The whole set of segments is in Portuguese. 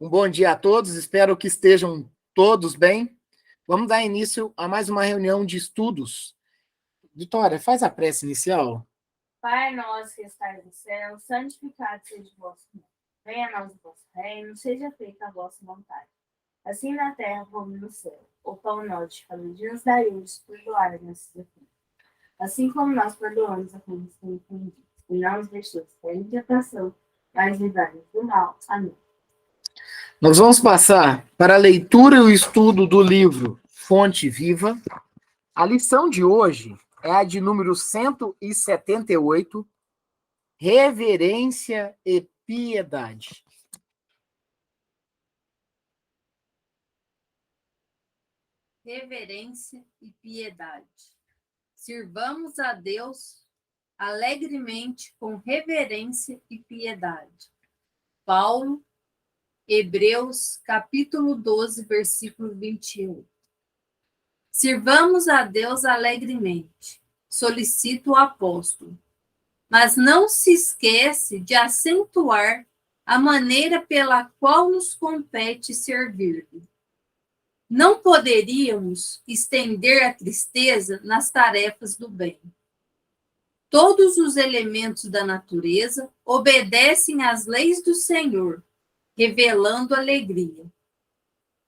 Um bom dia a todos, espero que estejam todos bem. Vamos dar início a mais uma reunião de estudos. Vitória, faz a prece inicial. Pai nosso que estás no céu, santificado seja o vosso nome. Venha a nós o vosso reino, seja feita a vossa vontade. Assim na terra como no céu. O pão nosso de cada dia nos dai hoje, perdoai as nossas ofensas. Assim como nós perdoamos a quem nos tem ofendido. E não nos deixeis cair em tentação, mas livrai-nos do mal. Amém. Nós vamos passar para a leitura e o estudo do livro Fonte Viva. A lição de hoje é a de número 178, Reverência e Piedade. Reverência e piedade. Sirvamos a Deus alegremente com reverência e piedade. Paulo, Hebreus, capítulo 12, versículo 21. Sirvamos a Deus alegremente, solicita o apóstolo, mas não se esquece de acentuar a maneira pela qual nos compete servir-lhe. Não poderíamos estender a tristeza nas tarefas do bem. Todos os elementos da natureza obedecem às leis do Senhor, revelando alegria.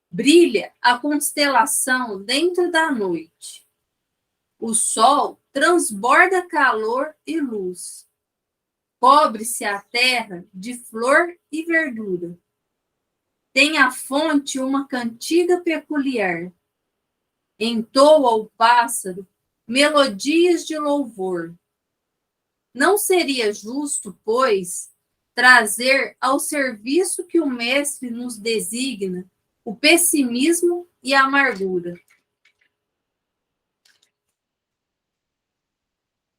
Brilha a constelação dentro da noite. O sol transborda calor e luz. Cobre-se a terra de flor e verdura. Tem a fonte uma cantiga peculiar. Entoa o pássaro melodias de louvor. Não seria justo, pois, trazer ao serviço que o Mestre nos designa o pessimismo e a amargura.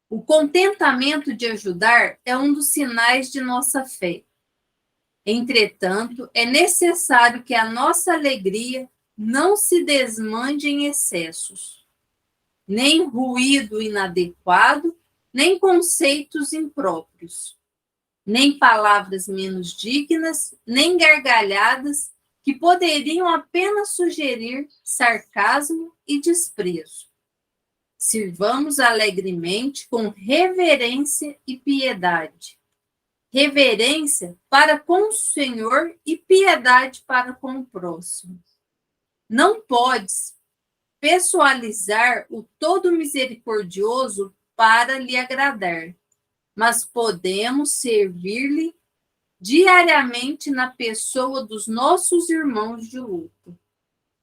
O contentamento de ajudar é um dos sinais de nossa fé. Entretanto, é necessário que a nossa alegria não se desmande em excessos, nem ruído inadequado, nem conceitos impróprios, nem palavras menos dignas, nem gargalhadas que poderiam apenas sugerir sarcasmo e desprezo. Sirvamos alegremente com reverência e piedade. Reverência para com o Senhor e piedade para com o próximo. Não podes pessoalizar o todo misericordioso para lhe agradar, mas podemos servir-lhe diariamente na pessoa dos nossos irmãos de luto.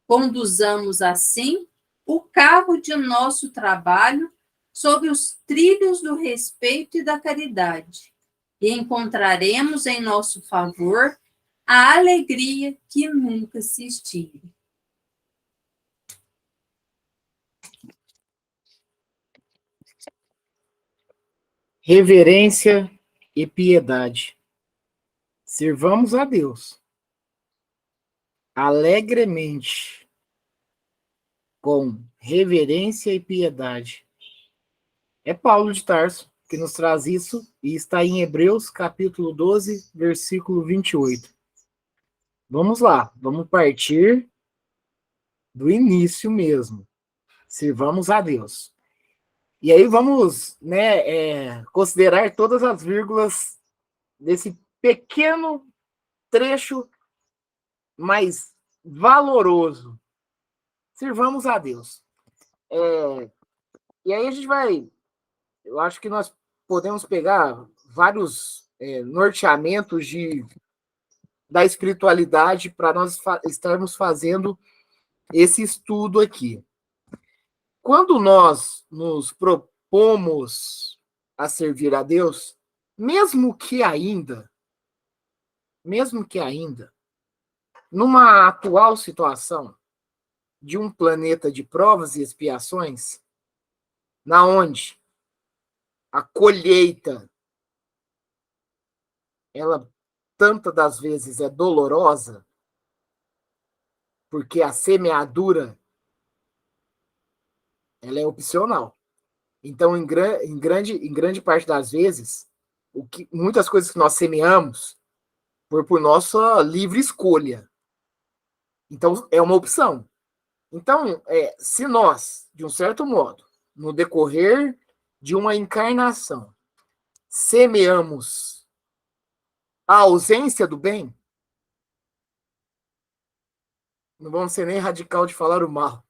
Conduzamos assim o carro de nosso trabalho sobre os trilhos do respeito e da caridade. E encontraremos em nosso favor a alegria que nunca se extingue. Reverência e piedade. Sirvamos a Deus alegremente, com reverência e piedade. É Paulo de Tarso que nos traz isso, e está em Hebreus, capítulo 12, versículo 28. Vamos lá, vamos partir do início mesmo. Sirvamos a Deus. E aí vamos, considerar todas as vírgulas desse pequeno trecho mais valoroso. Sirvamos a Deus. E aí a gente vai... Eu acho que nós podemos pegar vários norteamentos da espiritualidade para nós estarmos fazendo esse estudo aqui. Quando nós nos propomos a servir a Deus, mesmo que ainda, numa atual situação de um planeta de provas e expiações, na onde a colheita, ela tantas das vezes é dolorosa, porque a semeadura, ela é opcional. Então, em grande parte das vezes, muitas coisas que nós semeamos, por nossa livre escolha. Então, é uma opção. Então, se nós, de um certo modo, no decorrer de uma encarnação, semeamos a ausência do bem, não vamos ser nem radical de falar o mal,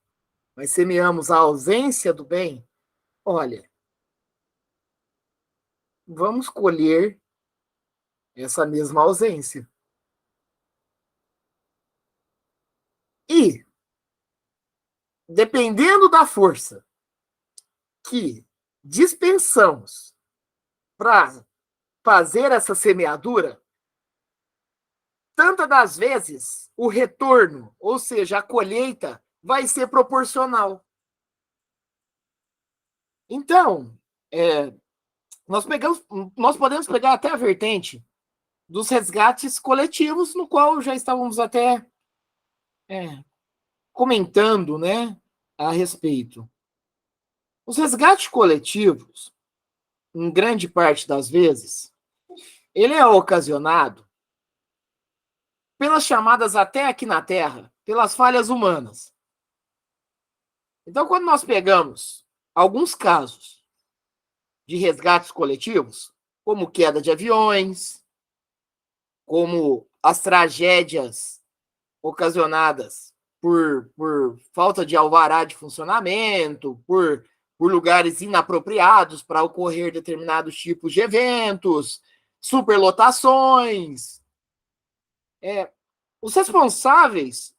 mas semeamos a ausência do bem, olha, vamos colher essa mesma ausência. E, dependendo da força que dispensamos para fazer essa semeadura, tantas das vezes o retorno, ou seja, a colheita, vai ser proporcional. Então, nós podemos pegar até a vertente dos resgates coletivos, no qual já estávamos até comentando, né, a respeito. Os resgates coletivos, em grande parte das vezes, ele é ocasionado pelas chamadas até aqui na Terra, pelas falhas humanas. Então, quando nós pegamos alguns casos de resgates coletivos, como queda de aviões, como as tragédias ocasionadas por falta de alvará de funcionamento, por lugares inapropriados para ocorrer determinados tipos de eventos, superlotações. Os responsáveis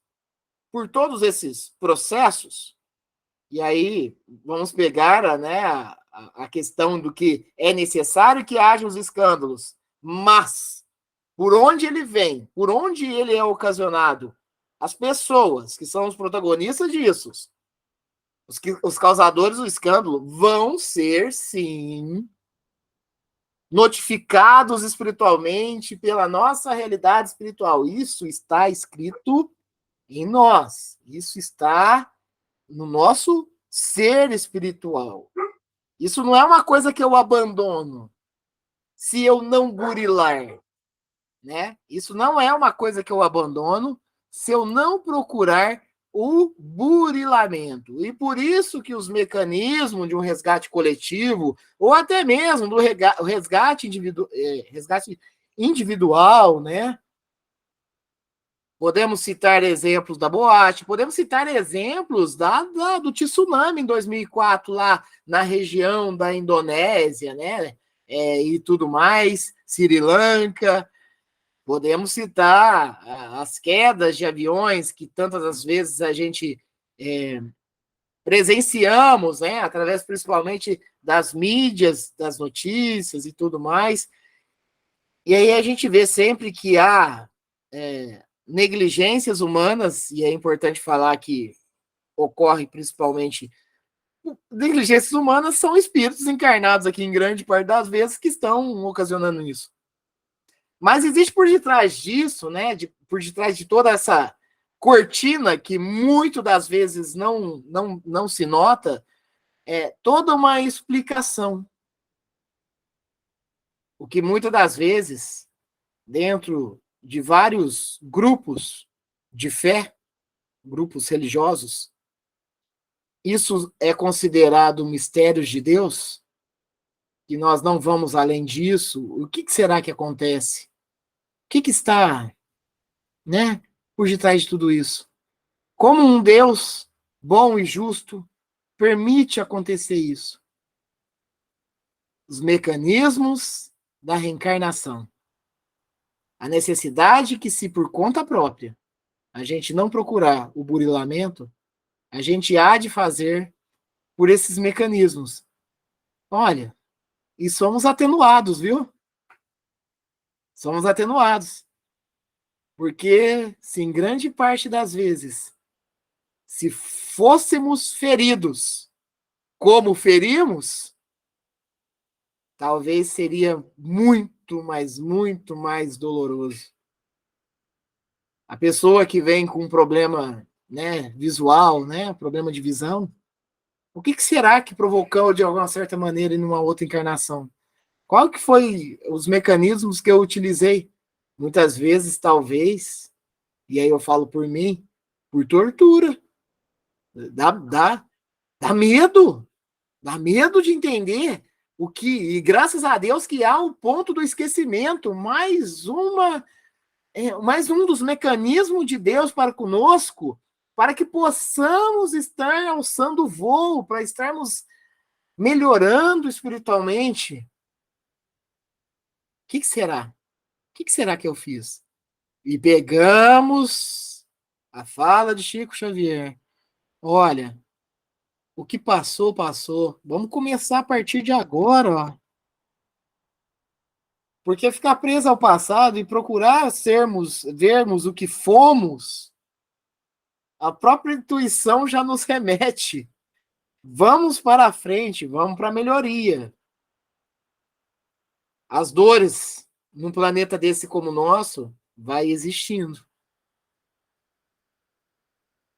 por todos esses processos, e aí vamos pegar a questão do que é necessário que haja os escândalos, mas por onde ele vem, por onde ele é ocasionado, as pessoas que são os protagonistas disso, os causadores do escândalo, vão ser, sim, notificados espiritualmente pela nossa realidade espiritual. Isso está escrito em nós. Isso está no nosso ser espiritual. Isso não é uma coisa que eu abandono se eu não burilar, né? Isso não é uma coisa que eu abandono se eu não procurar o burilamento. E por isso que os mecanismos de um resgate coletivo, ou até mesmo do resgate individual, né? Podemos citar exemplos da boate, podemos citar exemplos do tsunami em 2004, lá na região da Indonésia, né? E tudo mais, Sri Lanka. Podemos citar as quedas de aviões que tantas as vezes a gente presenciamos, né, através principalmente das mídias, das notícias e tudo mais. E aí a gente vê sempre que há negligências humanas, e é importante falar que ocorre principalmente... Negligências humanas são espíritos encarnados aqui em grande parte das vezes que estão ocasionando isso. Mas existe por detrás disso, né, por detrás de toda essa cortina que muito das vezes não se nota, toda uma explicação. O que muitas das vezes, dentro de vários grupos de fé, grupos religiosos, isso é considerado mistérios de Deus, que nós não vamos além disso. O que será que acontece? O que está, né, por detrás de tudo isso? Como um Deus bom e justo permite acontecer isso? Os mecanismos da reencarnação. A necessidade que, se por conta própria a gente não procurar o burilamento, a gente há de fazer por esses mecanismos. Olha, e somos atenuados, viu? Somos atenuados. Porque, se em grande parte das vezes, se fôssemos feridos como ferimos, talvez seria muito mais doloroso. A pessoa que vem com um problema, né, visual, né, problema de visão, o que será que provocou de alguma certa maneira em uma outra encarnação? Qual que foi os mecanismos que eu utilizei Muitas vezes, talvez, e aí eu falo por mim, por tortura. Dá medo. Dá medo de entender o que, e graças a Deus que há o ponto do esquecimento, mais um dos mecanismos de Deus para conosco, para que possamos estar alçando o voo, para estarmos melhorando espiritualmente. O que será? O que será que eu fiz? E pegamos a fala de Chico Xavier. Olha, o que passou, passou. Vamos começar a partir de agora, ó. Porque ficar preso ao passado e procurar vermos o que fomos, a própria intuição já nos remete. Vamos para a frente, vamos para a melhoria. As dores num planeta desse como o nosso vai existindo.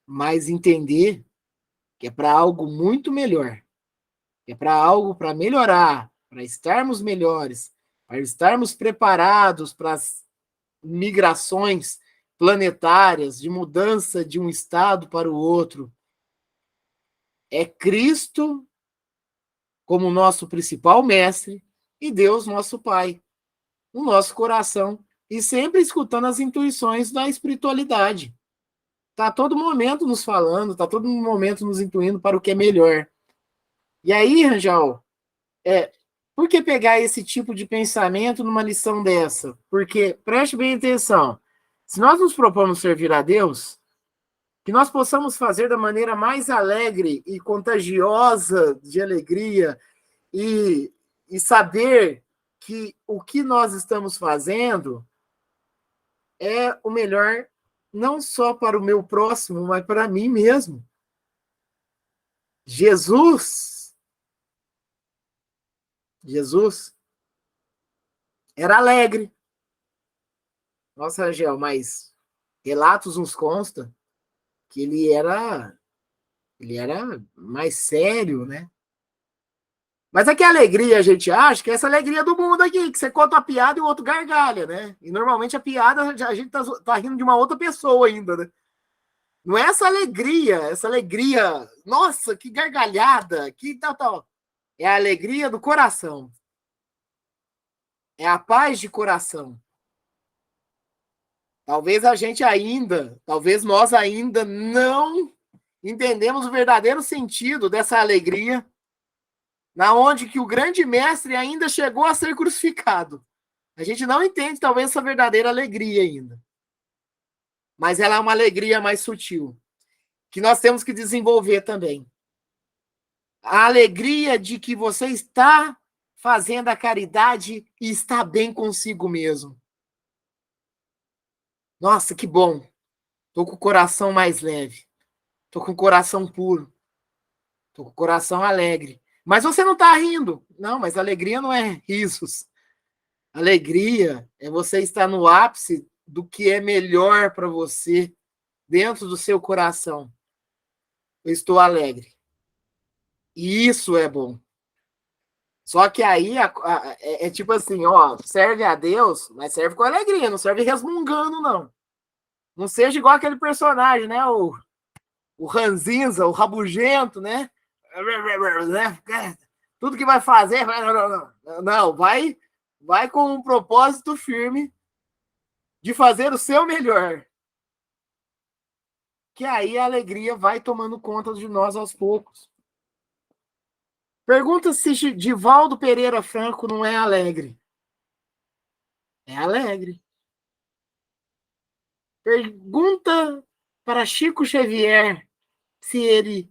Mas entender que é para algo muito melhor, que é para algo para melhorar, para estarmos melhores, para estarmos preparados para as migrações planetárias, de mudança de um estado para o outro. É Cristo como nosso principal mestre e Deus nosso Pai, no nosso coração, e sempre escutando as intuições da espiritualidade. Está a todo momento nos falando, está a todo momento nos intuindo para o que é melhor. E aí, Rangel, por que pegar esse tipo de pensamento numa lição dessa? Porque, preste bem atenção, se nós nos propomos servir a Deus, que nós possamos fazer da maneira mais alegre e contagiosa de alegria e saber que o que nós estamos fazendo é o melhor não só para o meu próximo, mas para mim mesmo. Jesus era alegre. Nossa, Angel, mas relatos nos constam que ele era mais sério, né? Mas é que a alegria, a gente acha que é essa alegria do mundo aqui, que você conta uma piada e o outro gargalha, né? E normalmente a piada, a gente tá rindo de uma outra pessoa ainda, né? Não é essa alegria, nossa, que gargalhada, que tal. É a alegria do coração. É a paz de coração. Talvez nós ainda não entendemos o verdadeiro sentido dessa alegria, na onde que o grande mestre ainda chegou a ser crucificado. A gente não entende, talvez, essa verdadeira alegria ainda. Mas ela é uma alegria mais sutil, que nós temos que desenvolver também. A alegria de que você está fazendo a caridade e está bem consigo mesmo. Nossa, que bom. Estou com o coração mais leve. Estou com o coração puro. Estou com o coração alegre. Mas você não está rindo. Não, mas alegria não é risos. Alegria é você estar no ápice do que é melhor para você dentro do seu coração. Eu estou alegre. E isso é bom. Só que aí é tipo assim, ó, serve a Deus, mas serve com alegria, não serve resmungando, não. Não seja igual aquele personagem, né? O ranzinza, o rabugento, né? Tudo que vai fazer, não, vai com um propósito firme de fazer o seu melhor. Que aí a alegria vai tomando conta de nós aos poucos. Pergunta se Divaldo Pereira Franco não é alegre. É alegre. Pergunta para Chico Xavier se ele,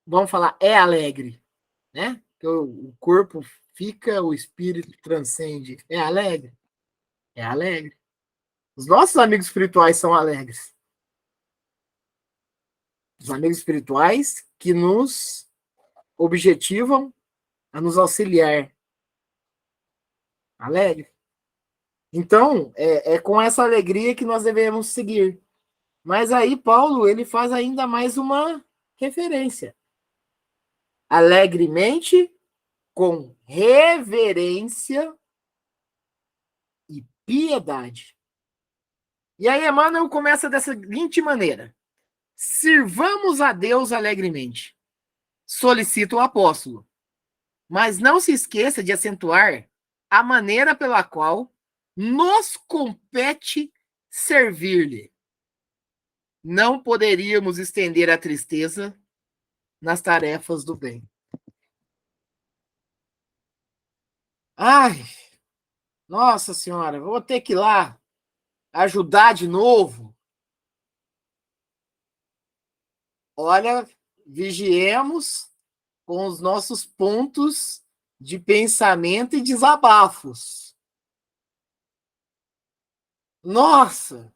vamos falar, é alegre, né? Que o corpo fica, o espírito transcende. É alegre? É alegre. Os nossos amigos espirituais são alegres. Os amigos espirituais que nos objetivam a nos auxiliar. Alegre. Então, é com essa alegria que nós devemos seguir. Mas aí Paulo, ele faz ainda mais uma referência. Alegremente, com reverência e piedade. E aí Emmanuel começa dessa seguinte maneira: sirvamos a Deus alegremente, solicita o apóstolo, mas não se esqueça de acentuar a maneira pela qual nos compete servir-lhe. Não poderíamos estender a tristeza nas tarefas do bem. Ai, nossa senhora, vou ter que ir lá ajudar de novo. Olha, vigiemos com os nossos pontos de pensamento e desabafos. Nossa!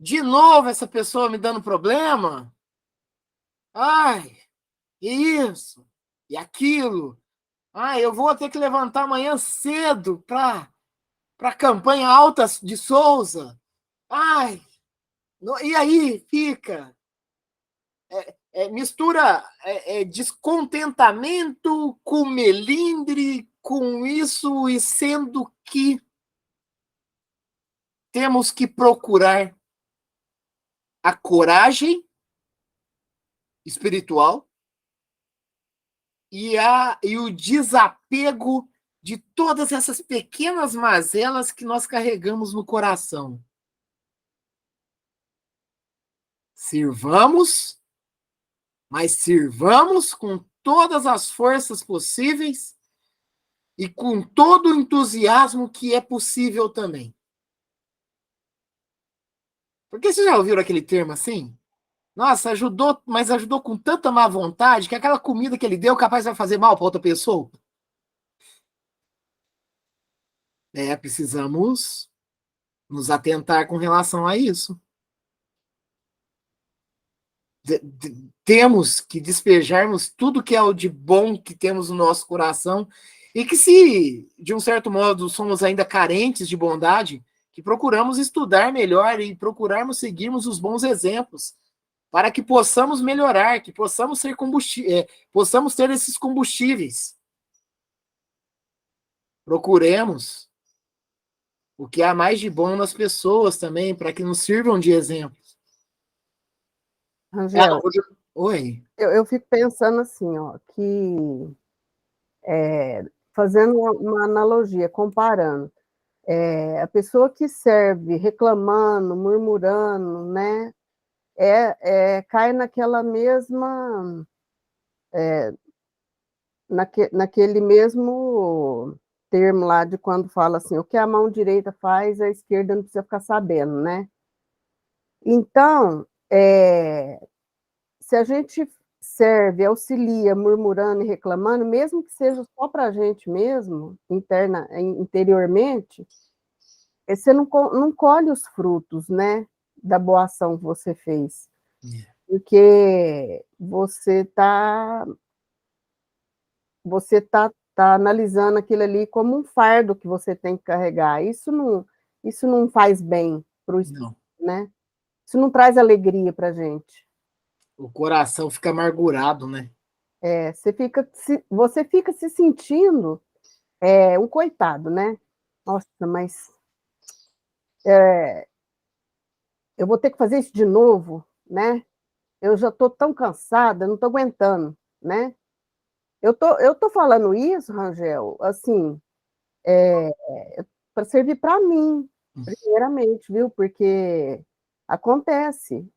De novo essa pessoa me dando problema? Ai, isso e aquilo. Ai, eu vou ter que levantar amanhã cedo para a campanha Alta de Souza. Ai, e aí fica... mistura descontentamento com melindre, com isso, e sendo que temos que procurar a coragem espiritual e o desapego de todas essas pequenas mazelas que nós carregamos no coração. Sirvamos, mas sirvamos com todas as forças possíveis e com todo o entusiasmo que é possível também. Porque vocês já ouviram aquele termo assim? Nossa, ajudou, mas ajudou com tanta má vontade que aquela comida que ele deu capaz vai fazer mal para outra pessoa. Precisamos nos atentar com relação a isso. Temos que despejarmos tudo que é o de bom que temos no nosso coração e que, se de um certo modo somos ainda carentes de bondade, que procuramos estudar melhor e procurarmos seguirmos os bons exemplos para que possamos melhorar, que possamos ser possamos ter esses combustíveis. Procuremos o que há mais de bom nas pessoas também, para que nos sirvam de exemplo. Rangel, Oi. eu fico pensando assim, ó, que fazendo uma analogia, comparando, a pessoa que serve reclamando, murmurando, né, cai naquela mesma, naquele mesmo termo lá de quando fala assim, o que a mão direita faz, a esquerda não precisa ficar sabendo, né? Então, se a gente serve, auxilia, murmurando e reclamando, mesmo que seja só para a gente mesmo, interiormente, você não colhe os frutos, né, da boa ação que você fez. Porque você tá analisando aquilo ali como um fardo que você tem que carregar. Isso não faz bem para o espírito, né? Isso não traz alegria para a gente. O coração fica amargurado, né? Você fica se sentindo um coitado, né? Nossa, mas eu vou ter que fazer isso de novo, né? Eu já estou tão cansada, não estou aguentando, né? Eu tô falando isso, Rangel, assim, para servir para mim, primeiramente, viu? Porque acontece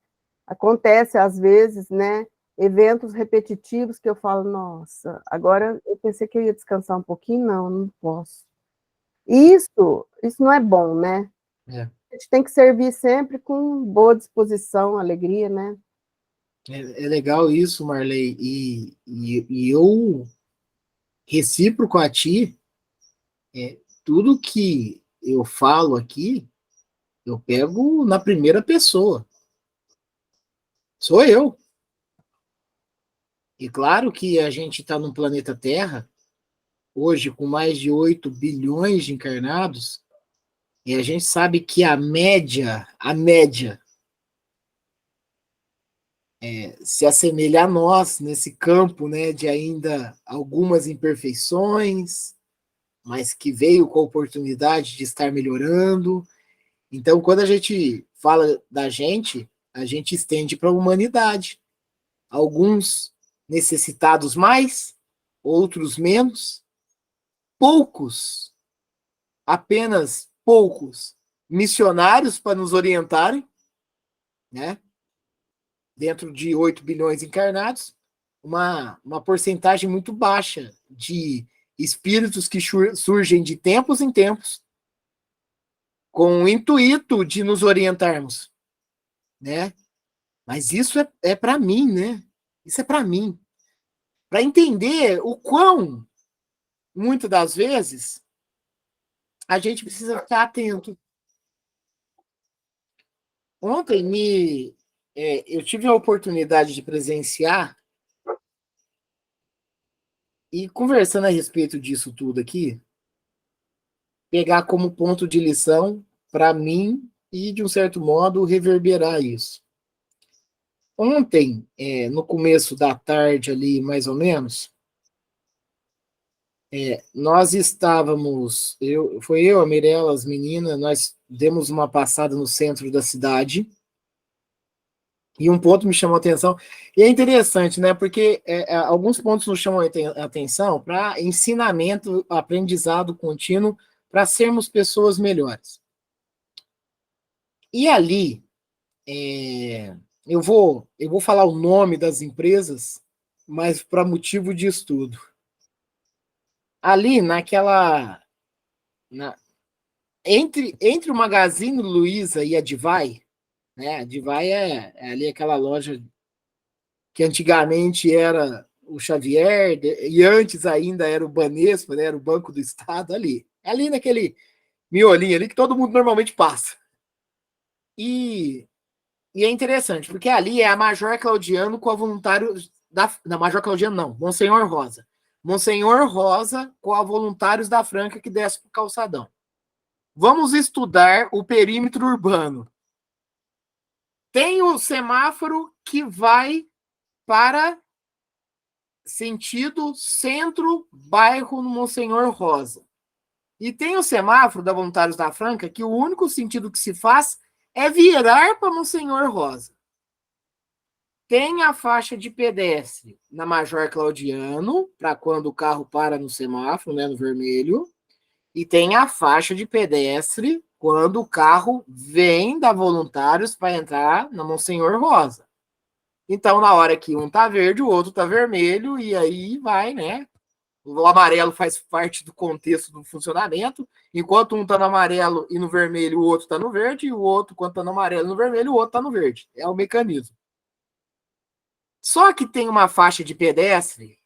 às vezes, né? Eventos repetitivos que eu falo, nossa, agora eu pensei que eu ia descansar um pouquinho, não posso. Isso não é bom, né? A gente tem que servir sempre com boa disposição, alegria, né? É legal isso, Marley, e eu recíproco a ti, tudo que eu falo aqui, eu pego na primeira pessoa. Sou eu. E claro que a gente está no planeta Terra, hoje com mais de 8 bilhões de encarnados, e a gente sabe que a média se assemelha a nós nesse campo, né, de ainda algumas imperfeições, mas que veio com a oportunidade de estar melhorando. Então, quando a gente fala da gente, a gente estende para a humanidade. Alguns necessitados mais, outros menos, poucos, apenas poucos missionários para nos orientarem, né? Dentro de 8 bilhões encarnados, uma porcentagem muito baixa de espíritos que surgem de tempos em tempos com o intuito de nos orientarmos, né? Mas isso é para mim, né? Isso é para mim. Para entender o quão, muitas das vezes, a gente precisa ficar atento. Ontem eu tive a oportunidade de presenciar e conversando a respeito disso tudo aqui, pegar como ponto de lição para mim e, de um certo modo, reverberar isso. Ontem, no começo da tarde ali, mais ou menos, nós estávamos, foi eu, a Mirella, as meninas, nós demos uma passada no centro da cidade e um ponto me chamou a atenção. E é interessante, né? Porque alguns pontos nos chamam a atenção para ensinamento, aprendizado contínuo, para sermos pessoas melhores. E ali, eu vou falar o nome das empresas, mas para motivo de estudo. Ali, entre o Magazine Luiza e a Divai, né? A Divai é ali aquela loja que antigamente era o Xavier, e antes ainda era o Banespa, né? Era o Banco do Estado, ali naquele miolinho ali que todo mundo normalmente passa. E é interessante, porque ali é a Major Claudiano com a voluntário da Major Claudiano, não, Monsenhor Rosa. Monsenhor Rosa com a Voluntários da Franca que desce para o calçadão. Vamos estudar o perímetro urbano. Tem o semáforo que vai para sentido centro, bairro no Monsenhor Rosa. E tem o semáforo da Voluntários da Franca que o único sentido que se faz é virar para Monsenhor Rosa. Tem a faixa de pedestre na Major Claudiano, para quando o carro para no semáforo, né, no vermelho. E tem a faixa de pedestre quando o carro vem da Voluntários para entrar na Monsenhor Rosa. Então, na hora que um tá verde, o outro tá vermelho, e aí vai, né? O amarelo faz parte do contexto do funcionamento. Enquanto um tá no amarelo e no vermelho, o outro tá no verde, e o outro, quando tá no amarelo e no vermelho, o outro tá no verde. É o mecanismo. Só que tem uma faixa de pedestre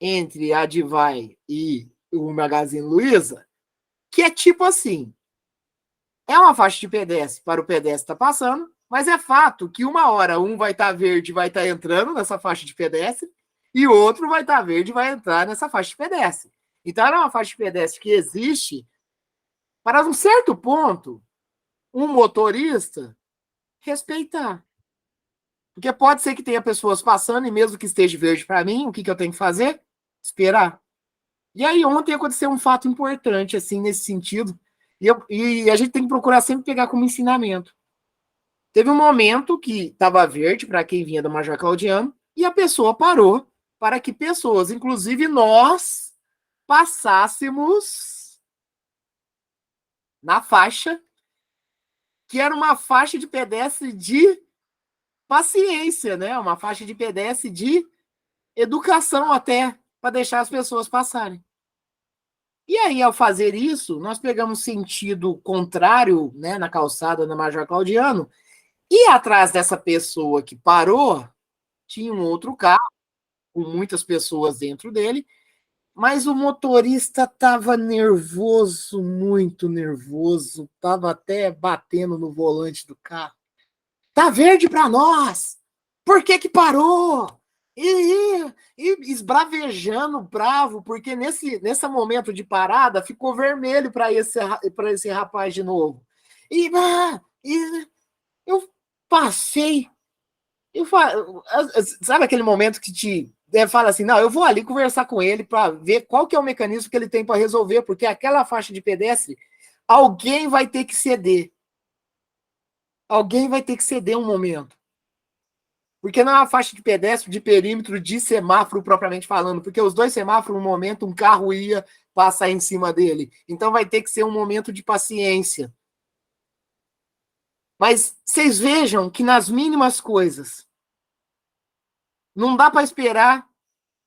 entre a Divai e o Magazine Luiza, que é tipo assim, é uma faixa de pedestre para o pedestre estar passando, mas é fato que uma hora um vai estar verde e vai estar entrando nessa faixa de pedestre, e o outro vai estar verde e vai entrar nessa faixa de pedestre. Então, é uma faixa de pedestre que existe para, um certo ponto, um motorista respeitar. Porque pode ser que tenha pessoas passando, e mesmo que esteja verde para mim, o que eu tenho que fazer? Esperar. E aí, ontem aconteceu um fato importante, assim, nesse sentido, e a gente tem que procurar sempre pegar como ensinamento. Teve um momento que estava verde para quem vinha da Major Claudiano, e a pessoa parou para que pessoas, inclusive nós, passássemos na faixa, que era uma faixa de pedestre de paciência, né? Uma faixa de pedestre de educação até, para deixar as pessoas passarem. E aí, ao fazer isso, nós pegamos sentido contrário, né, na calçada da Major Claudiano, e atrás dessa pessoa que parou, tinha um outro carro, com muitas pessoas dentro dele, mas o motorista estava nervoso, muito nervoso, estava até batendo no volante do carro. Tá verde para nós! Por que parou? E esbravejando, bravo, porque nesse momento de parada ficou vermelho para esse rapaz de novo. E eu passei. Sabe aquele momento que te fala assim, não, eu vou ali conversar com ele para ver qual que é o mecanismo que ele tem para resolver, porque aquela faixa de pedestre, alguém vai ter que ceder. Alguém vai ter que ceder um momento. Porque não é uma faixa de pedestre, de perímetro, de semáforo propriamente falando, porque os dois semáforos, no momento, um carro ia passar em cima dele. Então vai ter que ser um momento de paciência. Mas vocês vejam que nas mínimas coisas, não dá para esperar,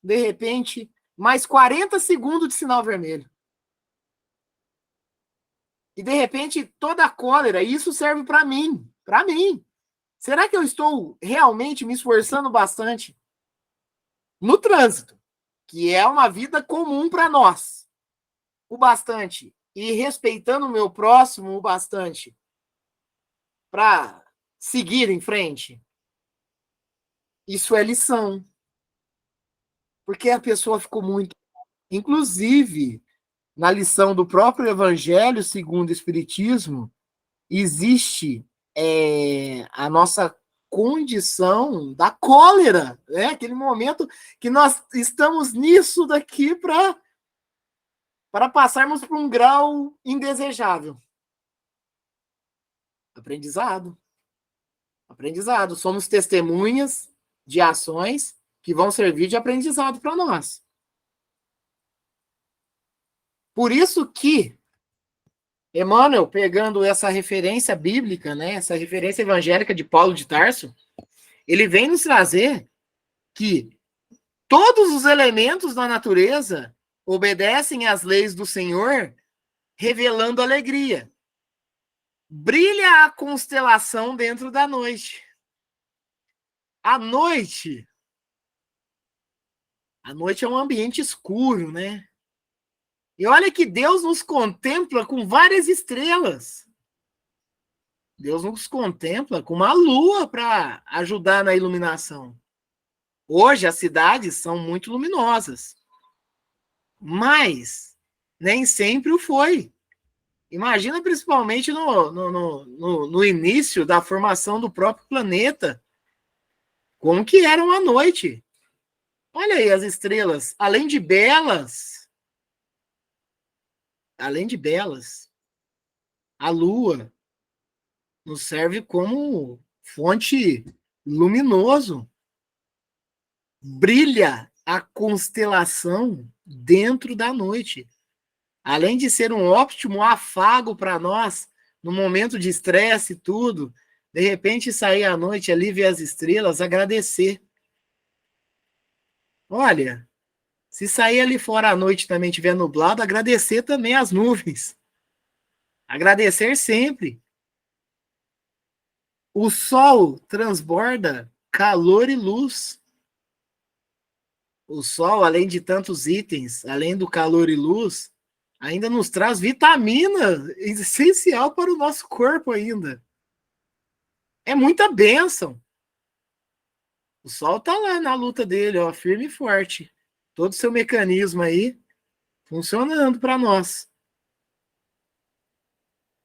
de repente, mais 40 segundos de sinal vermelho. E, de repente, toda a cólera, isso serve para mim. Para mim. Será que eu estou realmente me esforçando bastante no trânsito, que é uma vida comum para nós, o bastante, e respeitando o meu próximo o bastante para seguir em frente? Isso é lição. Porque a pessoa ficou muito... Inclusive, na lição do próprio Evangelho segundo o Espiritismo, existe a nossa condição da cólera, né? Aquele momento que nós estamos nisso daqui para passarmos para um grau indesejável. Aprendizado. Aprendizado. Somos testemunhas de ações que vão servir de aprendizado para nós. Por isso que Emmanuel, pegando essa referência bíblica, né, essa referência evangélica de Paulo de Tarso, ele vem nos trazer que todos os elementos da natureza obedecem às leis do Senhor, revelando alegria. Brilha a constelação dentro da noite. A noite é um ambiente escuro, né? E olha que Deus nos contempla com várias estrelas. Deus nos contempla com uma lua para ajudar na iluminação. Hoje as cidades são muito luminosas, mas nem sempre o foi. Imagina principalmente no início da formação do próprio planeta, como que era uma noite. Olha aí as estrelas, além de belas, a lua nos serve como fonte luminoso. Brilha a constelação dentro da noite. Além de ser um ótimo afago para nós, no momento de estresse e tudo, de repente sair à noite ali, ver as estrelas, agradecer. Olha, se sair ali fora à noite também estiver nublado, agradecer também as nuvens. Agradecer sempre. O sol transborda calor e luz. O sol, além de tantos itens, além do calor e luz, ainda nos traz vitamina essencial para o nosso corpo ainda. É muita bênção. O sol está lá na luta dele, ó, firme e forte. Todo o seu mecanismo aí funcionando para nós.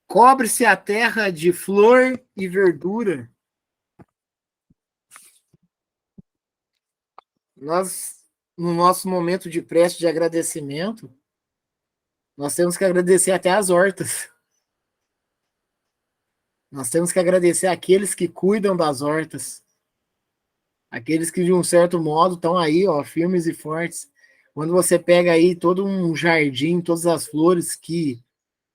Cobre-se a terra de flor e verdura. Nós, no nosso momento de prece de agradecimento, nós temos que agradecer até as hortas. Nós temos que agradecer aqueles que cuidam das hortas. Aqueles que, de um certo modo, estão aí, ó, firmes e fortes. Quando você pega aí todo um jardim, todas as flores que,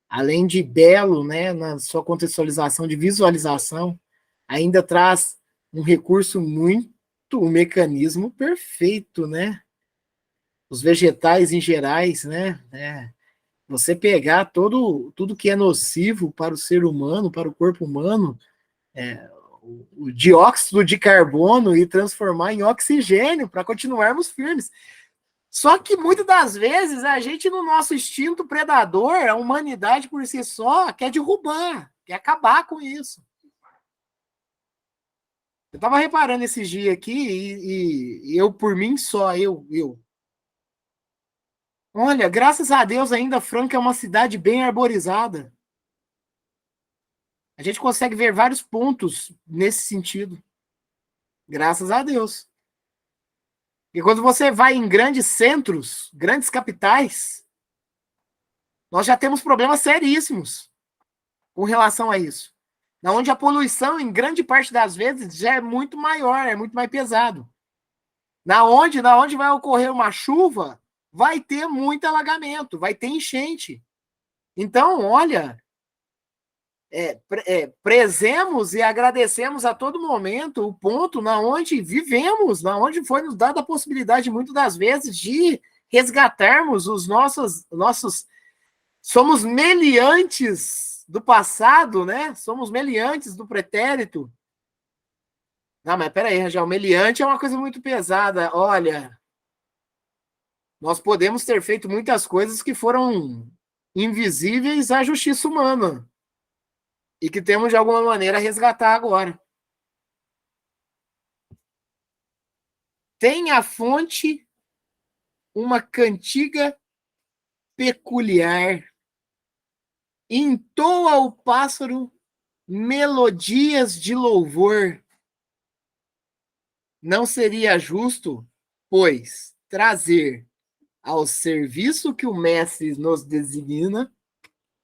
além de belo, né, na sua contextualização de visualização, ainda traz um recurso muito, um mecanismo perfeito, né? Os vegetais em gerais, né? Você pegar tudo que é nocivo para o ser humano, para o corpo humano, o dióxido de carbono e transformar em oxigênio para continuarmos firmes. Só que muitas das vezes a gente, no nosso instinto predador, a humanidade por si só, quer derrubar, quer acabar com isso. Eu estava reparando esses dias aqui e eu, por mim só, eu. Olha, graças a Deus ainda Franca é uma cidade bem arborizada. A gente consegue ver vários pontos nesse sentido. Graças a Deus. E quando você vai em grandes centros, grandes capitais, nós já temos problemas seríssimos com relação a isso. Onde a poluição, em grande parte das vezes, já é muito maior, é muito mais pesado. Na onde vai ocorrer uma chuva, vai ter muito alagamento, vai ter enchente. Então, olha, prezemos e agradecemos a todo momento o ponto na onde vivemos, na onde foi nos dada a possibilidade, muitas das vezes, de resgatarmos os nossos... Somos meliantes do passado, né? Somos meliantes do pretérito. Não, mas peraí, Rangel, meliante é uma coisa muito pesada. Olha, nós podemos ter feito muitas coisas que foram invisíveis à justiça humana e que temos, de alguma maneira, a resgatar agora. Tem a fonte uma cantiga peculiar. Entoa o pássaro melodias de louvor. Não seria justo, pois, trazer ao serviço que o mestre nos designa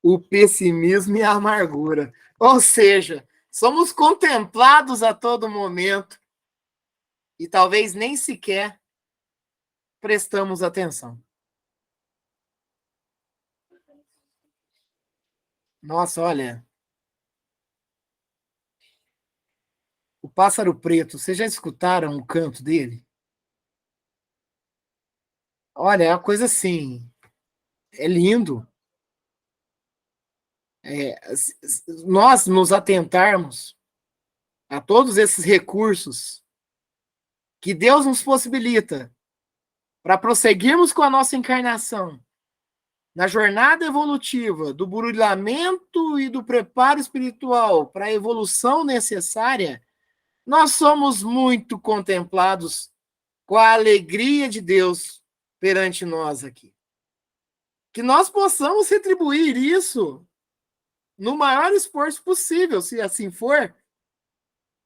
o pessimismo e a amargura. Ou seja, somos contemplados a todo momento e talvez nem sequer prestamos atenção. Nossa, olha. O pássaro preto, vocês já escutaram o canto dele? Olha, é uma coisa assim, é lindo. Nós nos atentarmos a todos esses recursos que Deus nos possibilita para prosseguirmos com a nossa encarnação na jornada evolutiva do burilamento e do preparo espiritual para a evolução necessária, nós somos muito contemplados com a alegria de Deus perante nós aqui. Que nós possamos retribuir isso no maior esforço possível, se assim for,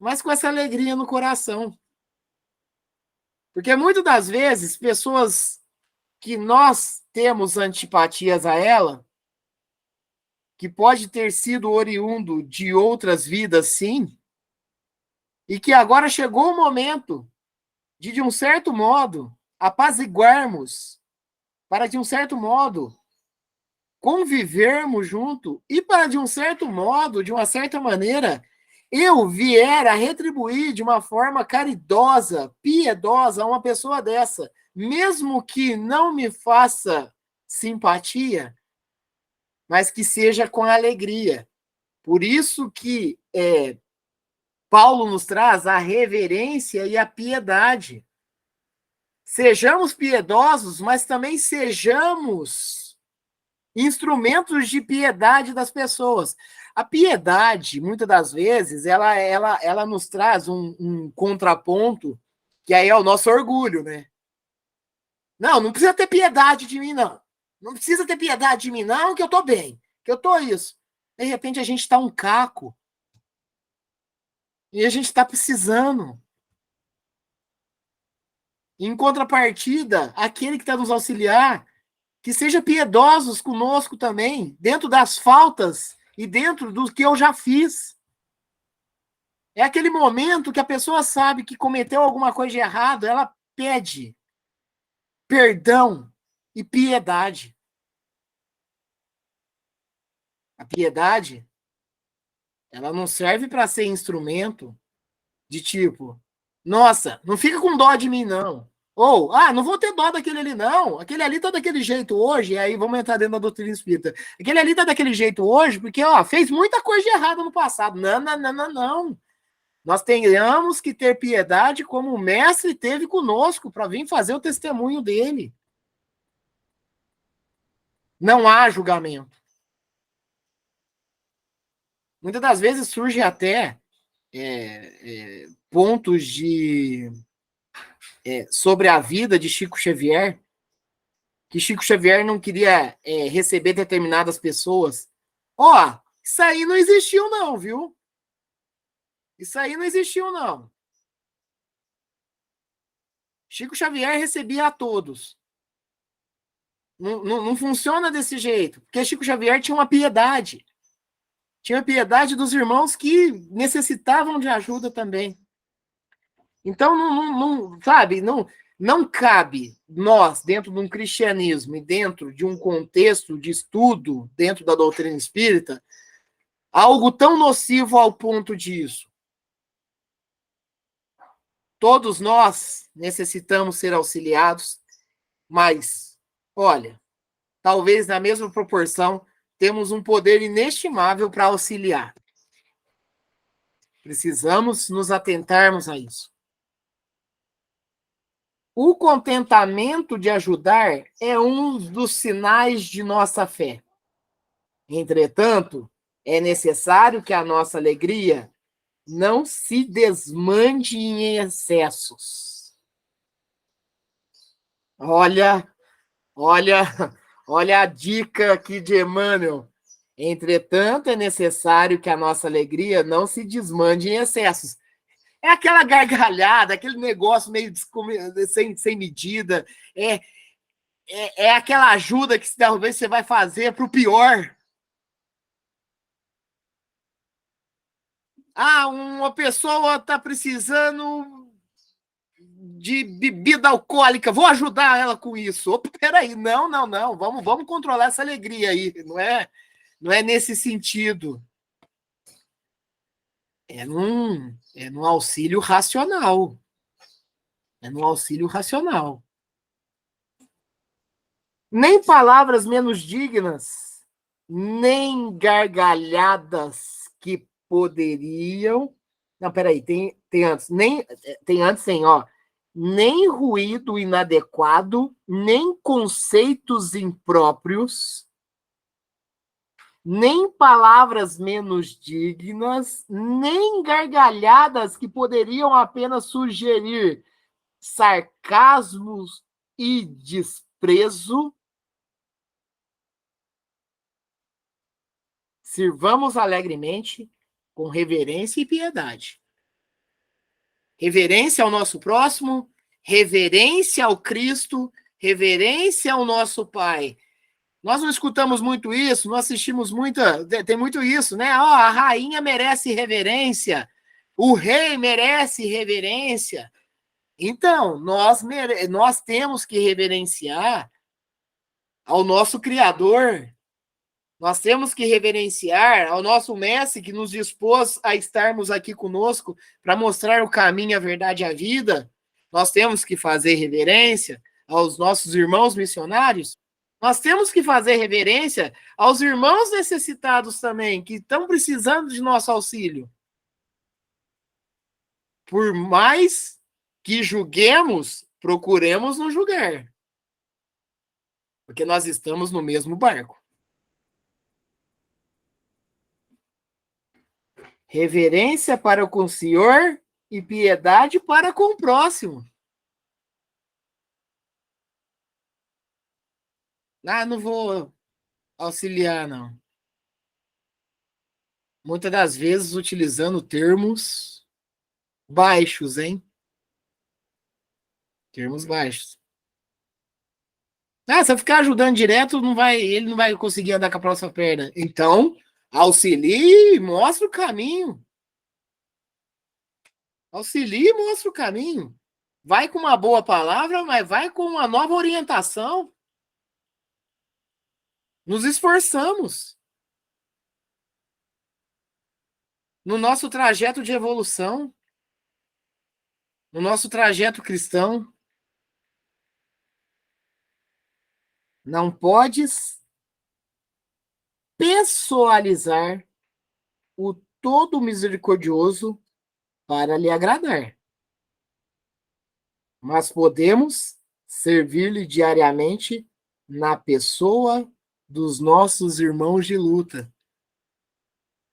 mas com essa alegria no coração. Porque muitas das vezes, pessoas que nós temos antipatias a ela, que pode ter sido oriundo de outras vidas, sim, e que agora chegou o momento de um certo modo, apaziguarmos, para, de um certo modo, convivermos junto e para, de um certo modo, de uma certa maneira, eu vier a retribuir de uma forma caridosa, piedosa a uma pessoa dessa, mesmo que não me faça simpatia, mas que seja com alegria. Por isso que Paulo nos traz a reverência e a piedade. Sejamos piedosos, mas também sejamos instrumentos de piedade das pessoas. A piedade, muitas das vezes, ela nos traz um contraponto, que aí é o nosso orgulho, né? Não precisa ter piedade de mim, não. Não precisa ter piedade de mim, não, que eu tô bem, que eu tô isso. De repente, a gente tá um caco. E a gente está precisando. Em contrapartida, aquele que está nos auxiliar, que seja piedosos conosco também, dentro das faltas e dentro do que eu já fiz. É aquele momento que a pessoa sabe que cometeu alguma coisa de errado, ela pede perdão e piedade. A piedade, ela não serve para ser instrumento de tipo, nossa, não fica com dó de mim, não. Ou, não vou ter dó daquele ali, não. Aquele ali tá daquele jeito hoje, e aí vamos entrar dentro da doutrina espírita. Aquele ali tá daquele jeito hoje, porque, fez muita coisa de errado no passado. Não. Nós tenhamos que ter piedade como o mestre teve conosco, para vir fazer o testemunho dele. Não há julgamento. Muitas das vezes surge até pontos sobre a vida de Chico Xavier, que Chico Xavier não queria receber determinadas pessoas. Isso aí não existiu não, viu? Isso aí não existiu não. Chico Xavier recebia a todos. Não funciona desse jeito, porque Chico Xavier tinha uma piedade. Tinha piedade dos irmãos que necessitavam de ajuda também. Então, sabe, não cabe nós, dentro de um cristianismo e dentro de um contexto de estudo dentro da doutrina espírita, algo tão nocivo ao ponto disso. Todos nós necessitamos ser auxiliados, mas, olha, talvez na mesma proporção, temos um poder inestimável para auxiliar. Precisamos nos atentarmos a isso. O contentamento de ajudar é um dos sinais de nossa fé. Entretanto, é necessário que a nossa alegria não se desmande em excessos. Olha a dica aqui de Emmanuel. Entretanto, é necessário que a nossa alegria não se desmande em excessos. É aquela gargalhada, aquele negócio meio sem medida. É aquela ajuda que talvez você vai fazer para o pior. Uma pessoa está precisando de bebida alcoólica, vou ajudar ela com isso. Opa, peraí, não, vamos controlar essa alegria aí, não é nesse sentido. É num auxílio racional. É num auxílio racional. Nem palavras menos dignas, nem gargalhadas que poderiam... Não, peraí, tem antes. Nem ruído inadequado, nem conceitos impróprios, nem palavras menos dignas, nem gargalhadas que poderiam apenas sugerir sarcasmos e desprezo. Sirvamos alegremente, com reverência e piedade. Reverência ao nosso próximo, reverência ao Cristo, reverência ao nosso Pai. Nós não escutamos muito isso, não assistimos tem muito isso, né? A rainha merece reverência, o rei merece reverência. Então, nós temos que reverenciar ao nosso Criador, nós temos que reverenciar ao nosso mestre que nos dispôs a estarmos aqui conosco para mostrar o caminho, a verdade e a vida. Nós temos que fazer reverência aos nossos irmãos missionários. Nós temos que fazer reverência aos irmãos necessitados também, que estão precisando de nosso auxílio. Por mais que julguemos, procuremos não julgar. Porque nós estamos no mesmo barco. Reverência para com o Senhor e piedade para com o próximo. Não vou auxiliar, não. Muitas das vezes utilizando termos baixos, hein? Termos baixos. Se eu ficar ajudando direto, ele não vai conseguir andar com a próxima perna. Então, auxilie e mostra o caminho. Auxilie e mostra o caminho. Vai com uma boa palavra, mas vai com uma nova orientação. Nos esforçamos. No nosso trajeto de evolução. No nosso trajeto cristão. Não podes pessoalizar o todo misericordioso para lhe agradar. Mas podemos servir-lhe diariamente na pessoa dos nossos irmãos de luta.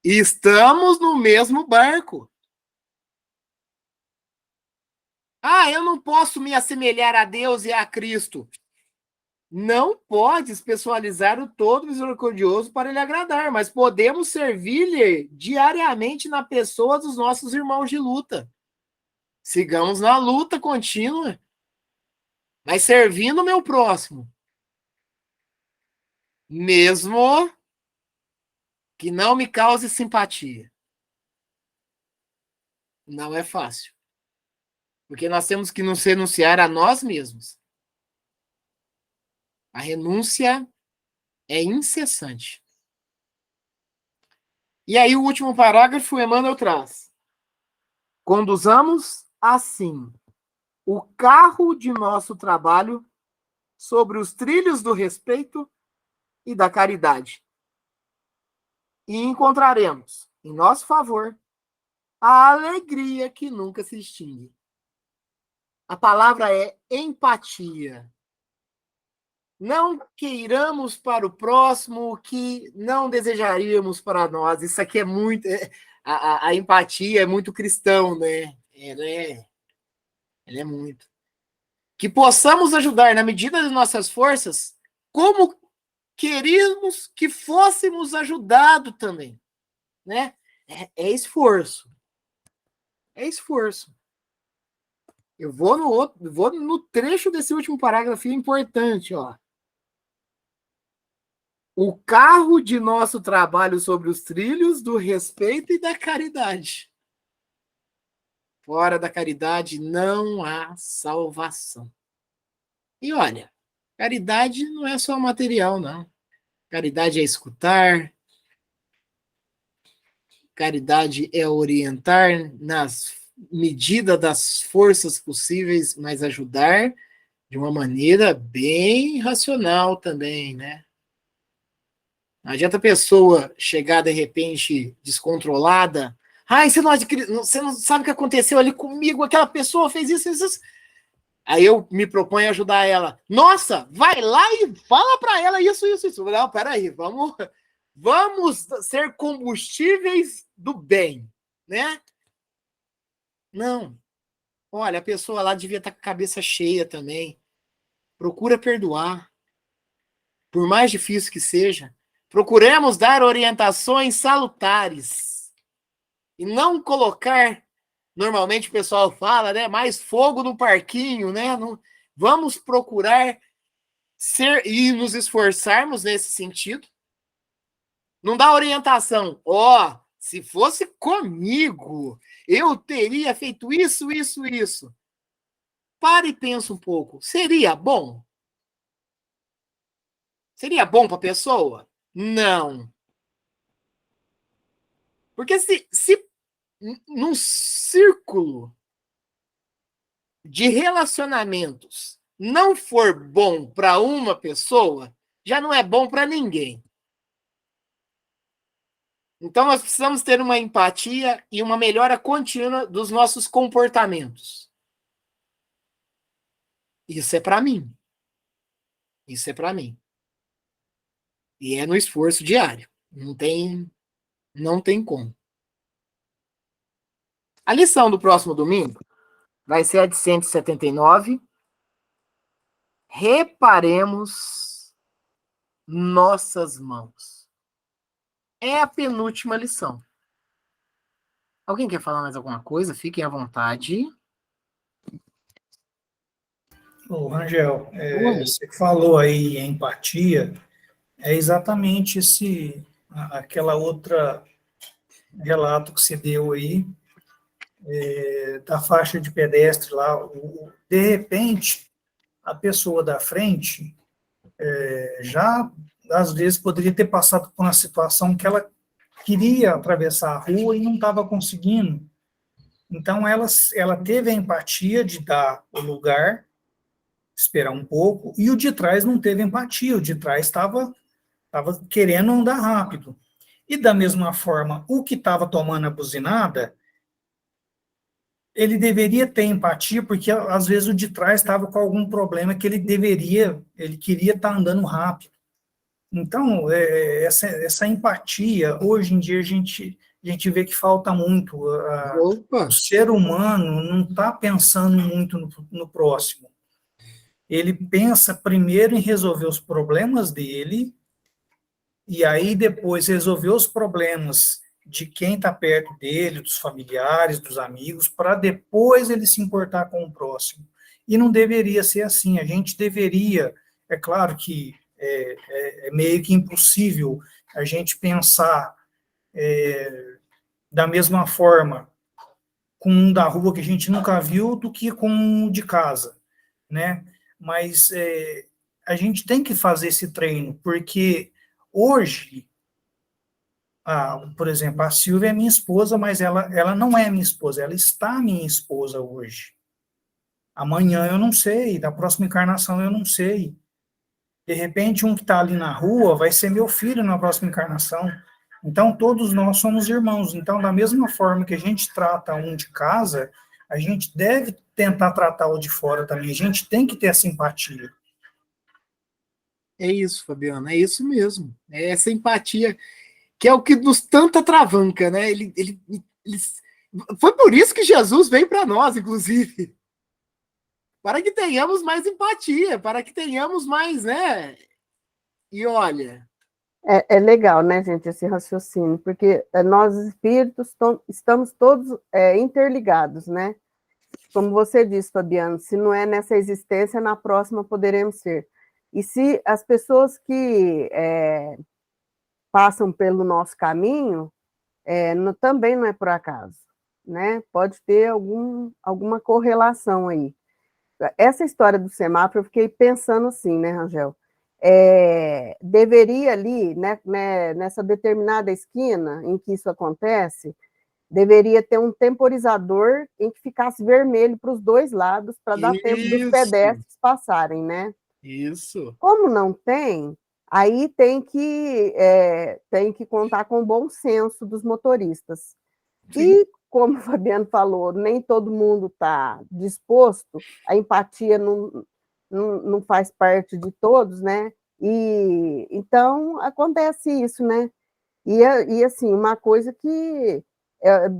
Estamos no mesmo barco. Eu não posso me assemelhar a Deus e a Cristo. Não podes pessoalizar o todo misericordioso para lhe agradar, mas podemos servir-lhe diariamente na pessoa dos nossos irmãos de luta. Sigamos na luta contínua. mas servindo o meu próximo, mesmo que não me cause simpatia. Não é fácil. Porque nós temos que nos renunciar a nós mesmos. A renúncia é incessante. E aí o último parágrafo, Emmanuel traz. Conduzamos assim o carro de nosso trabalho sobre os trilhos do respeito e da caridade. E encontraremos, em nosso favor, a alegria que nunca se extingue. A palavra é empatia. Não queiramos para o próximo o que não desejaríamos para nós. Isso aqui é muito... A empatia é muito cristão, né? Ela é muito. Que possamos ajudar, na medida das nossas forças, como queríamos que fôssemos ajudados também. Né? É esforço. É esforço. Eu vou no trecho desse último parágrafo importante, ó. O carro de nosso trabalho sobre os trilhos do respeito e da caridade. Fora da caridade não há salvação. E olha, caridade não é só material, não. Caridade é escutar. Caridade é orientar nas medida das forças possíveis, mas ajudar de uma maneira bem racional também, né? Não adianta a pessoa chegar de repente descontrolada. Ai, você não sabe o que aconteceu ali comigo, aquela pessoa fez isso, isso, isso. Aí eu me proponho ajudar ela. Nossa, vai lá e fala para ela isso, isso, isso. Não, peraí, vamos ser combustíveis do bem, né? Não. Olha, a pessoa lá devia estar com a cabeça cheia também. Procura perdoar. Por mais difícil que seja. Procuremos dar orientações salutares. E não colocar, normalmente o pessoal fala, né? Mais fogo no parquinho, né? Não, vamos procurar ser e nos esforçarmos nesse sentido. Não dá orientação. Ó, se fosse comigo, eu teria feito isso, isso, isso. Para e pensa um pouco. Seria bom? Seria bom para a pessoa? Não. Porque se num círculo de relacionamentos não for bom para uma pessoa, já não é bom para ninguém. Então, nós precisamos ter uma empatia e uma melhora contínua dos nossos comportamentos. Isso é para mim. Isso é para mim. E é no esforço diário. Não tem como. A lição do próximo domingo vai ser a de 179. Reparemos nossas mãos. É a penúltima lição. Alguém quer falar mais alguma coisa? Fiquem à vontade. Ô, Rangel, você falou aí em empatia, é exatamente aquela outra relato que você deu aí, da faixa de pedestre lá. De repente, a pessoa da frente já, às vezes, poderia ter passado por uma situação que ela queria atravessar a rua e não estava conseguindo. Então, ela teve a empatia de dar o lugar, esperar um pouco, e o de trás não teve empatia, o de trás estava querendo andar rápido. E da mesma forma, o que estava tomando a buzinada, ele deveria ter empatia, porque às vezes o de trás estava com algum problema que ele queria estar andando rápido. Então, essa empatia, hoje em dia a gente vê que falta muito. O ser humano não está pensando muito no próximo. Ele pensa primeiro em resolver os problemas dele, e aí depois resolver os problemas de quem está perto dele, dos familiares, dos amigos, para depois ele se importar com o próximo. e não deveria ser assim. A gente deveria, é claro que é meio que impossível a gente pensar da mesma forma com um da rua que a gente nunca viu do que com um de casa, né? Mas a gente tem que fazer esse treino, porque hoje, por exemplo, a Silvia é minha esposa, mas ela não é minha esposa, ela está minha esposa hoje. Amanhã eu não sei, da próxima encarnação eu não sei. De repente, um que está ali na rua vai ser meu filho na próxima encarnação. Então, todos nós somos irmãos. Então, da mesma forma que a gente trata um de casa, a gente deve tentar tratar o de fora também. A gente tem que ter essa empatia. É isso, Fabiano, é isso mesmo. É essa empatia que é o que nos tanta travanca, né? Foi por isso que Jesus veio para nós, inclusive. Para que tenhamos mais empatia, para que tenhamos mais, né? E olha. É legal, né, gente, esse raciocínio, porque nós espíritos estamos todos interligados, né? Como você disse, Fabiano, se não é nessa existência, na próxima poderemos ser. E se as pessoas que passam pelo nosso caminho, também não é por acaso, né? Pode ter alguma correlação aí. Essa história do semáforo, eu fiquei pensando assim, né, Rangel? Deveria ali, né, nessa determinada esquina em que isso acontece, deveria ter um temporizador em que ficasse vermelho para os dois lados, para dar tempo dos pedestres passarem, né? Isso. Como não tem, aí tem que contar com o bom senso dos motoristas. Sim. E, como o Fabiano falou, nem todo mundo está disposto, a empatia não faz parte de todos, né? E então acontece isso, né? E assim, uma coisa que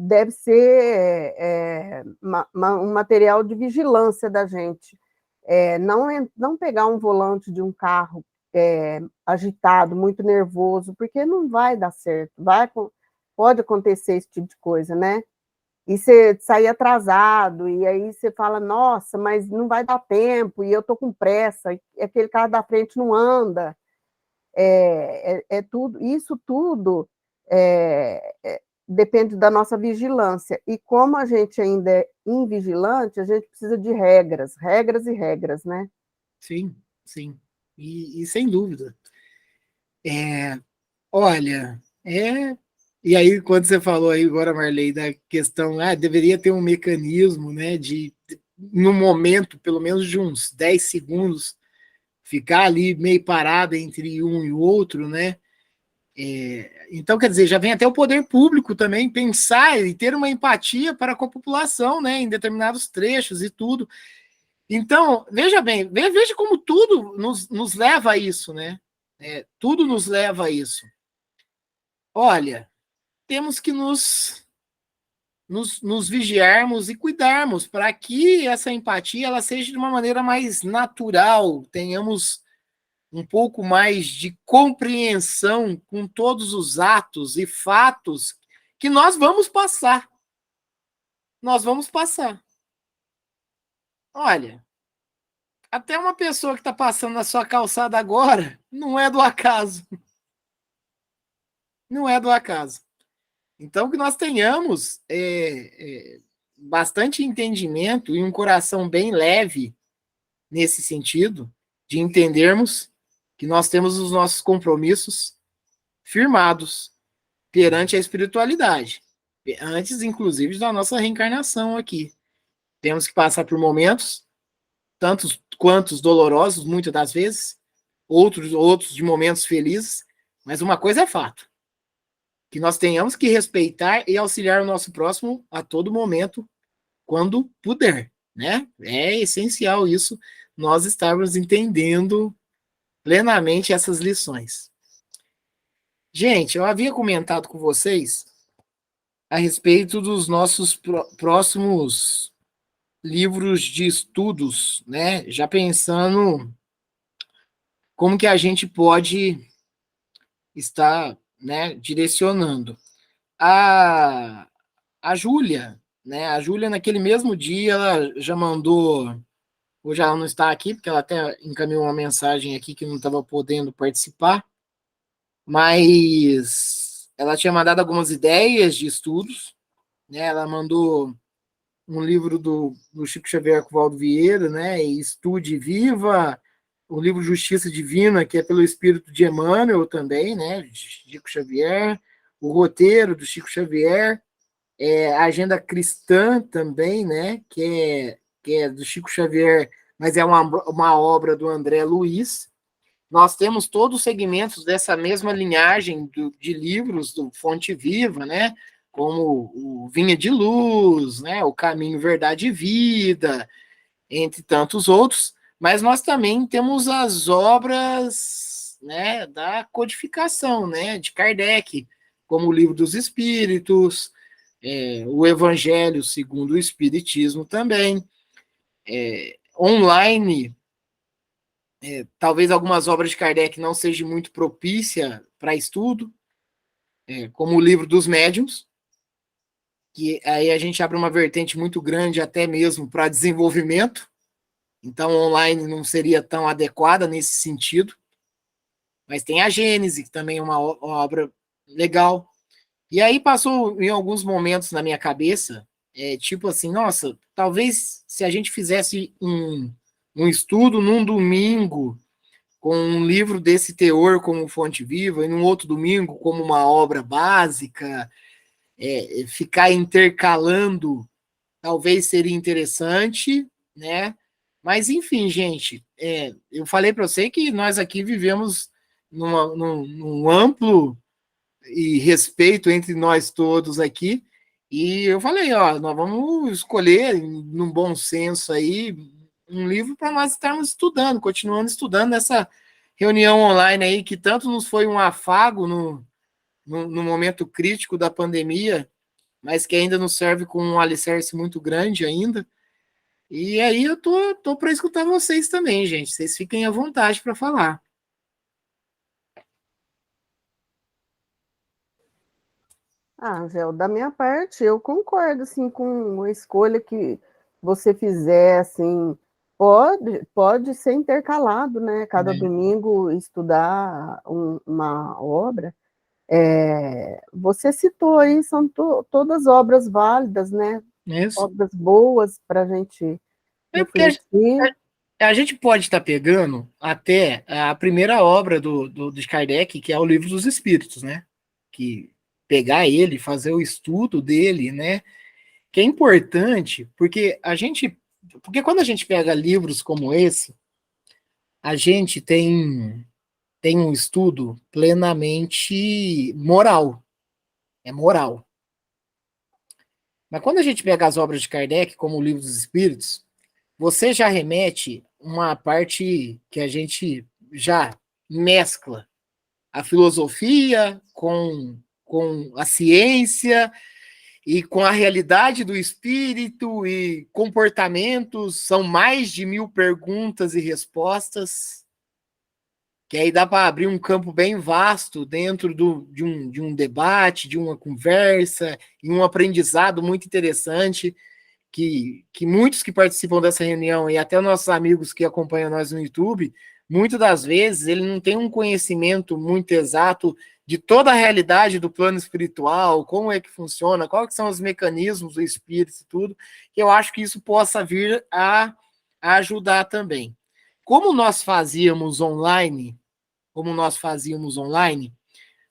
deve ser um material de vigilância da gente. Não pegar um volante de um carro agitado, muito nervoso, porque não vai dar certo. Pode acontecer esse tipo de coisa, né? E você sair atrasado, e aí você fala, nossa, mas não vai dar tempo, e eu estou com pressa, e aquele carro da frente não anda. Isso tudo depende da nossa vigilância. E como a gente ainda é invigilante, a gente precisa de regras e regras, né? Sim, sim. E sem dúvida. Olha, E aí, quando você falou aí agora, Marley, da questão, deveria ter um mecanismo, né, no momento, pelo menos de uns 10 segundos, ficar ali meio parado entre um e o outro, né? Então, quer dizer, já vem até o poder público também pensar e ter uma empatia para com a população, né, em determinados trechos e tudo. Então, veja bem, veja como tudo nos leva a isso, né? Tudo nos leva a isso. Olha, temos que nos vigiarmos e cuidarmos para que essa empatia ela seja de uma maneira mais natural, tenhamos um pouco mais de compreensão com todos os atos e fatos que nós vamos passar. Nós vamos passar. Olha, até uma pessoa que está passando na sua calçada agora não é do acaso. Não é do acaso. Então, que nós tenhamos bastante entendimento e um coração bem leve nesse sentido, de entendermos que nós temos os nossos compromissos firmados perante a espiritualidade, antes, inclusive, da nossa reencarnação aqui. Temos que passar por momentos, tantos quantos dolorosos, muitas das vezes, outros de momentos felizes, mas uma coisa é fato, que nós tenhamos que respeitar e auxiliar o nosso próximo a todo momento, quando puder, né? É essencial isso, nós estarmos entendendo plenamente essas lições. Gente, eu havia comentado com vocês a respeito dos nossos próximos livros de estudos, né? Já pensando como que a gente pode estar, né, direcionando. A Júlia, né? A Júlia, naquele mesmo dia, ela já mandou Hoje ela não está aqui, porque ela até encaminhou uma mensagem aqui que não estava podendo participar, mas ela tinha mandado algumas ideias de estudos, né? Ela mandou um livro do Chico Xavier com o Valdo Vieira, né? E Estude e Viva, o livro Justiça Divina, que é pelo Espírito de Emmanuel também, né? De Chico Xavier, o roteiro do Chico Xavier, a Agenda Cristã também, né? Que é do Chico Xavier, mas é uma obra do André Luiz. Nós temos todos os segmentos dessa mesma linhagem de livros do Fonte Viva, né? Como o Vinha de Luz, né? O Caminho, Verdade e Vida, entre tantos outros. Mas nós também temos as obras, né, da codificação, né, de Kardec, como o Livro dos Espíritos, o Evangelho segundo o Espiritismo também. Online, talvez algumas obras de Kardec não sejam muito propícia para estudo, como o Livro dos Médiuns, que aí a gente abre uma vertente muito grande até mesmo para desenvolvimento, então online não seria tão adequada nesse sentido, mas tem a Gênese, que também é uma obra legal. E aí passou em alguns momentos na minha cabeça, tipo assim, nossa, talvez se a gente fizesse um estudo num domingo, com um livro desse teor como Fonte Viva, e num outro domingo como uma obra básica, ficar intercalando, talvez seria interessante, né? Mas, enfim, gente, eu falei para você que nós aqui vivemos num amplo e respeito entre nós todos aqui, e eu falei, ó, nós vamos escolher, num bom senso aí, um livro para nós estarmos estudando, continuando estudando nessa reunião online aí, que tanto nos foi um afago no momento crítico da pandemia, mas que ainda nos serve com um alicerce muito grande ainda. E aí eu tô para escutar vocês também, gente. Vocês fiquem à vontade para falar. Angel, da minha parte, eu concordo, assim, com a escolha que você fizer, assim, pode ser intercalado, né? Cada domingo estudar uma obra. Você citou aí, são todas obras válidas, né? Isso. Obras boas para a gente Porque refletir. a gente pode estar pegando até a primeira obra de Kardec, que é o Livro dos Espíritos, né? Que pegar ele, fazer o estudo dele, né? Que é importante, porque quando a gente pega livros como esse, a gente tem um estudo plenamente moral, é moral. Mas quando a gente pega as obras de Kardec, como o Livro dos Espíritos, você já remete uma parte que a gente já mescla a filosofia com a ciência e com a realidade do espírito e comportamentos. São mais de 1000 perguntas e respostas, que aí dá para abrir um campo bem vasto dentro de um debate, de uma conversa, e um aprendizado muito interessante, que muitos que participam dessa reunião, e até nossos amigos que acompanham nós no YouTube, muitas das vezes ele não tem um conhecimento muito exato de toda a realidade do plano espiritual, como é que funciona, quais são os mecanismos do espírito e tudo, que eu acho que isso possa vir a ajudar também. Como nós fazíamos online,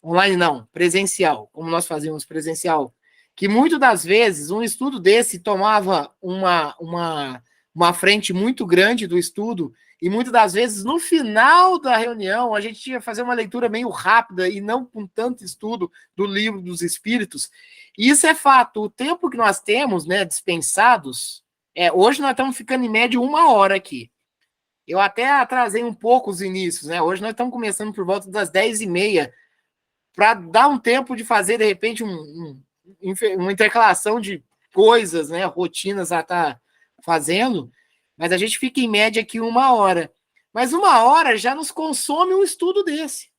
online não, presencial, como nós fazíamos presencial, que muitas das vezes um estudo desse tomava uma frente muito grande do estudo, e muitas das vezes no final da reunião a gente tinha que fazer uma leitura meio rápida e não com tanto estudo do Livro dos Espíritos. E isso é fato. O tempo que nós temos, né, dispensados, hoje nós estamos ficando em média 1 hora aqui. Eu até atrasei um pouco os inícios, né? Hoje nós estamos começando por volta das 10h30, para dar um tempo de fazer, de repente, uma intercalação de coisas, né? Rotinas a estar fazendo, mas a gente fica em média aqui 1 hora. Mas 1 hora já nos consome um estudo desse.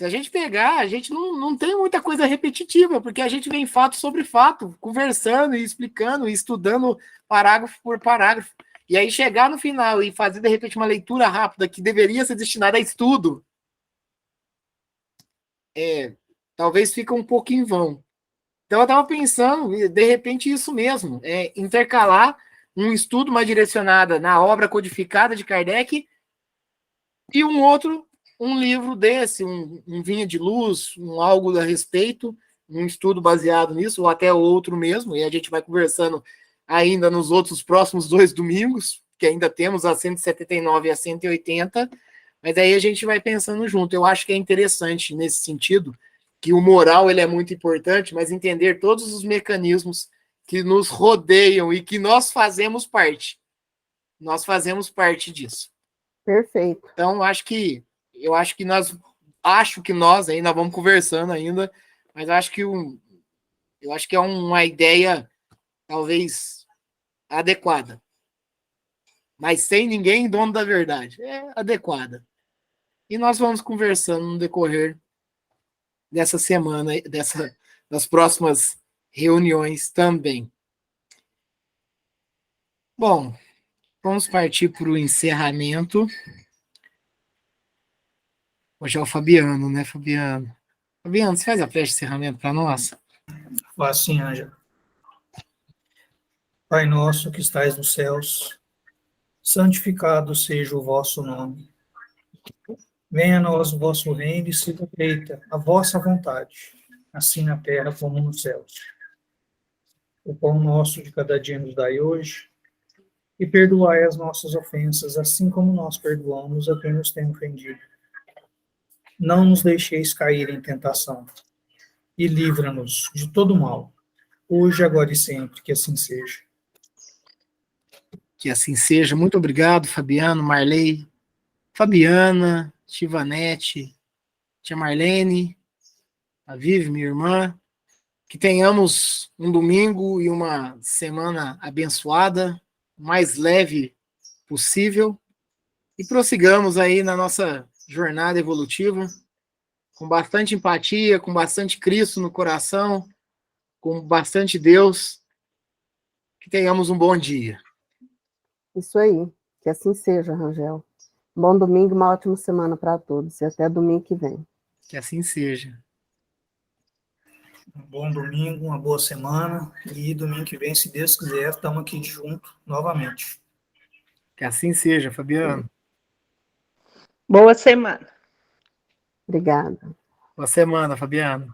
Se a gente pegar, a gente não tem muita coisa repetitiva, porque a gente vem fato sobre fato, conversando e explicando e estudando parágrafo por parágrafo. E aí chegar no final e fazer, de repente, uma leitura rápida que deveria ser destinada a estudo, talvez fique um pouco em vão. Então eu estava pensando, de repente, isso mesmo, intercalar um estudo mais direcionado na obra codificada de Kardec e um livro desse, um Vinha de Luz, algo a respeito, um estudo baseado nisso, ou até outro mesmo, e a gente vai conversando ainda nos outros próximos 2 domingos, que ainda temos a 179 e a 180, mas aí a gente vai pensando junto. Eu acho que é interessante nesse sentido, que o moral ele é muito importante, mas entender todos os mecanismos que nos rodeiam e que nós fazemos parte. Nós fazemos parte disso. Perfeito. Então, eu acho que nós ainda vamos conversando ainda, mas eu acho que é uma ideia talvez adequada. Mas sem ninguém dono da verdade. É adequada. E nós vamos conversando no decorrer dessa semana, das próximas reuniões também. Bom, vamos partir para o encerramento. Hoje é o Fabiano, né, Fabiano? Fabiano, você faz a prece de encerramento para nós? Faço sim, Ângela. Pai nosso que estais nos céus, santificado seja o vosso nome. Venha a nós o vosso reino e seja feita a vossa vontade, assim na terra como nos céus. O pão nosso de cada dia nos dai hoje, e perdoai as nossas ofensas, assim como nós perdoamos a quem nos tem ofendido. Não nos deixeis cair em tentação, e livra-nos de todo mal, hoje, agora e sempre, que assim seja. Que assim seja. Muito obrigado, Fabiano, Marley, Fabiana, Tivanete, tia Marlene, a Vivi, minha irmã. Que tenhamos um domingo e uma semana abençoada, o mais leve possível, e prossigamos aí na nossa jornada evolutiva, com bastante empatia, com bastante Cristo no coração, com bastante Deus. Que tenhamos um bom dia. Isso aí. Que assim seja, Rangel. Bom domingo, uma ótima semana para todos. E até domingo que vem. Que assim seja. Um bom domingo, uma boa semana, e domingo que vem, se Deus quiser, estamos aqui juntos novamente. Que assim seja, Fabiano. Boa semana. Obrigada. Boa semana, Fabiano.